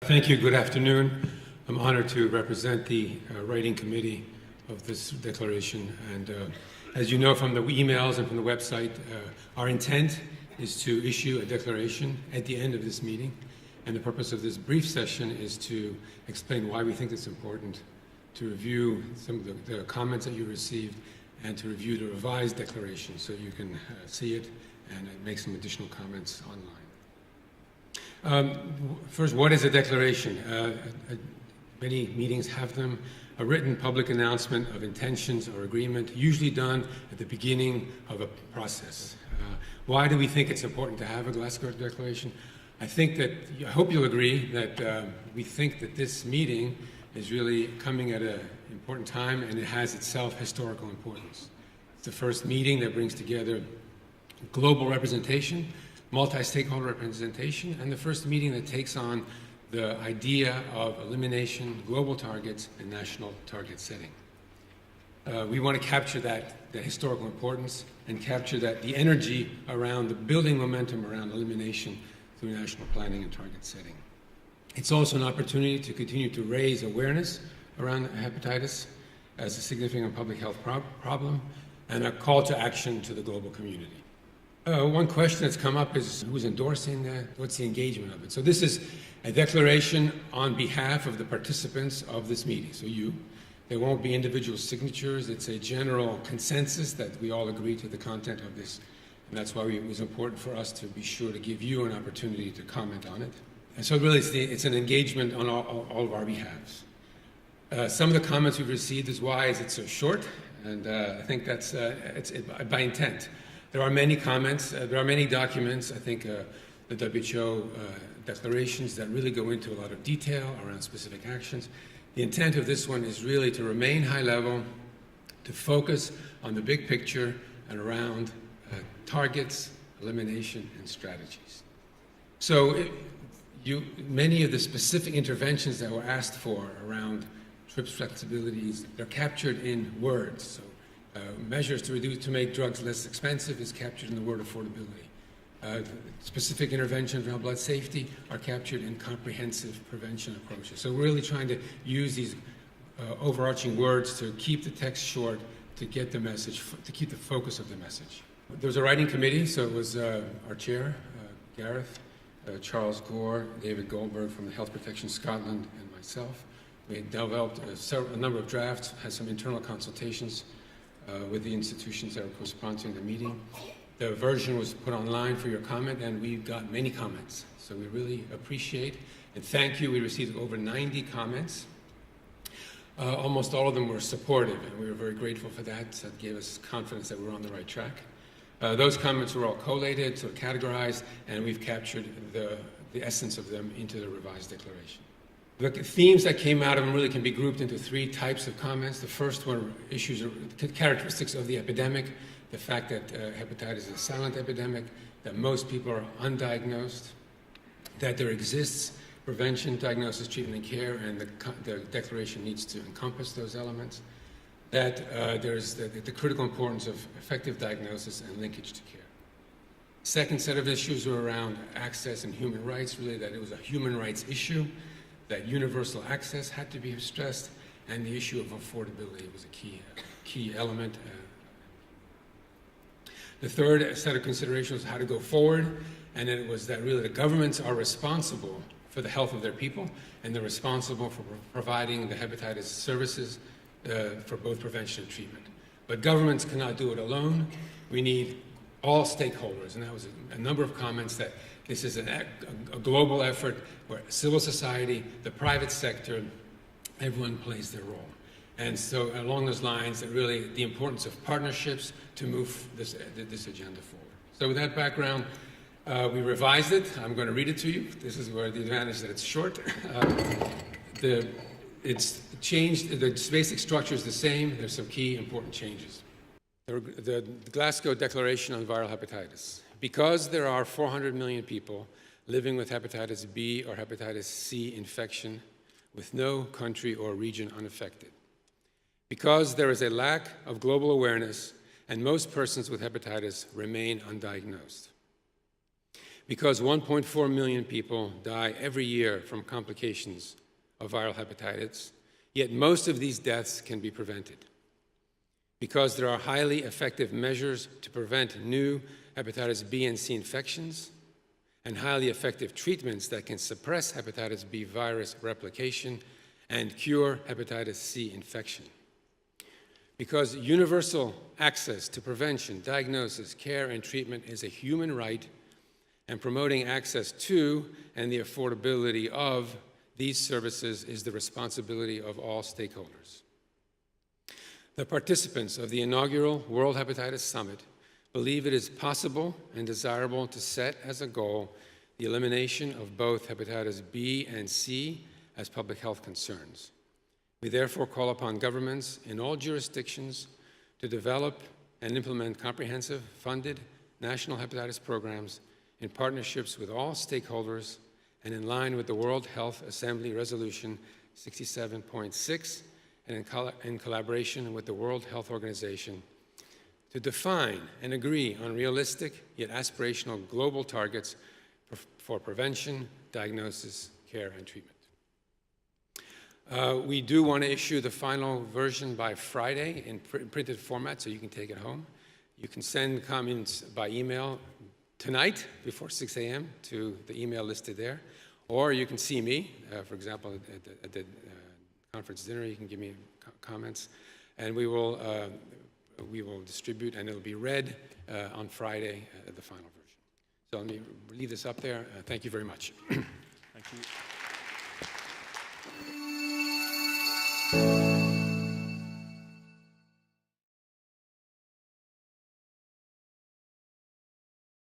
Thank you. Good afternoon. I'm honored to represent the writing committee of this declaration. And as you know from the emails and from the website, our intent is to issue a declaration at the end of this meeting. And the purpose of this brief session is to explain why we think it's important, to review some of the comments that you received, and to review the revised declaration so you can see it and make some additional comments online. First, what is a declaration? Many meetings have them. A written public announcement of intentions or agreement, usually done at the beginning of a process. Why do we think it's important to have a Glasgow Declaration? I hope you'll agree that we think that this meeting is really coming at an important time, and it has itself historical importance. It's the first meeting that brings together global representation, multi-stakeholder representation, and the first meeting that takes on the idea of elimination, global targets, and national target setting. We want to capture the historical importance and capture the energy around the building momentum around elimination through national planning and target setting. It's also an opportunity to continue to raise awareness around hepatitis as a significant public health problem and a call to action to the global community. One question that's come up is who's endorsing that? What's the engagement of it? So this is a declaration on behalf of the participants of this meeting. So there won't be individual signatures. It's a general consensus that we all agree to the content of this. And that's why it was important for us to be sure to give you an opportunity to comment on it. And so really it's an engagement on all of our behalves. Some of the comments we've received is why is it so short? And I think that's by intent. There are many comments, there are many documents, I think the WHO declarations that really go into a lot of detail around specific actions. The intent of this one is really to remain high level, to focus on the big picture and around targets, elimination, and strategies. So many of the specific interventions that were asked for around TRIPS flexibilities, they're captured in words. So, measures to make drugs less expensive is captured in the word affordability. Specific interventions around blood safety are captured in comprehensive prevention approaches. So we're really trying to use these overarching words to keep the text short, to get the message, to keep the focus of the message. There was a writing committee, so it was our chair, Gareth, Charles Gore, David Goldberg from the Health Protection Scotland, and myself. We developed a number of drafts, had some internal consultations with the institutions that were co-sponsoring the meeting. The version was put online for your comment, and we got many comments. So we really appreciate and thank you. We received over 90 comments. Almost all of them were supportive, and we were very grateful for that. So that gave us confidence that we were on the right track. Those comments were all collated, so categorized, and we've captured the essence of them into the revised declaration. The themes that came out of them really can be grouped into three types of comments. The first one, characteristics of the epidemic, the fact that hepatitis is a silent epidemic, that most people are undiagnosed, that there exists prevention, diagnosis, treatment, and care, and the declaration needs to encompass those elements, that there's the critical importance of effective diagnosis and linkage to care. Second set of issues were around access and human rights, really that it was a human rights issue, that universal access had to be stressed, and the issue of affordability was a key element. The third set of considerations was how to go forward, and it was that really the governments are responsible for the health of their people, and they're responsible for providing the hepatitis services for both prevention and treatment. But governments cannot do it alone. We need all stakeholders, and that was a number of comments that this is a global effort where civil society, the private sector, everyone plays their role. And so along those lines, really the importance of partnerships to move this agenda forward. So with that background, we revised it. I'm going to read it to you. This is where the advantage that it's short. It's changed, the basic structure is the same. There's some key important changes. The Glasgow Declaration on Viral Hepatitis. Because there are 400 million people living with hepatitis B or hepatitis C infection with no country or region unaffected. Because there is a lack of global awareness and most persons with hepatitis remain undiagnosed. because 1.4 million people die every year from complications of viral hepatitis, yet most of these deaths can be prevented. Because there are highly effective measures to prevent new hepatitis B and C infections, and highly effective treatments that can suppress hepatitis B virus replication and cure hepatitis C infection. Because universal access to prevention, diagnosis, care, and treatment is a human right, and promoting access to and the affordability of these services is the responsibility of all stakeholders. The participants of the inaugural World Hepatitis Summit believe it is possible and desirable to set as a goal the elimination of both hepatitis B and C as public health concerns. We therefore call upon governments in all jurisdictions to develop and implement comprehensive, funded national hepatitis programs in partnerships with all stakeholders and in line with the World Health Assembly Resolution 67.6 and in collaboration with the World Health Organization to define and agree on realistic yet aspirational global targets for prevention, diagnosis, care, and treatment. We do want to issue the final version by Friday in printed format so you can take it home. You can send comments by email tonight before 6 a.m. to the email listed there, or you can see me, for example, at the conference dinner. You can give me comments, and we will distribute, and it'll be read on Friday, the final version. So let me leave this up there. Thank you very much. Thank you.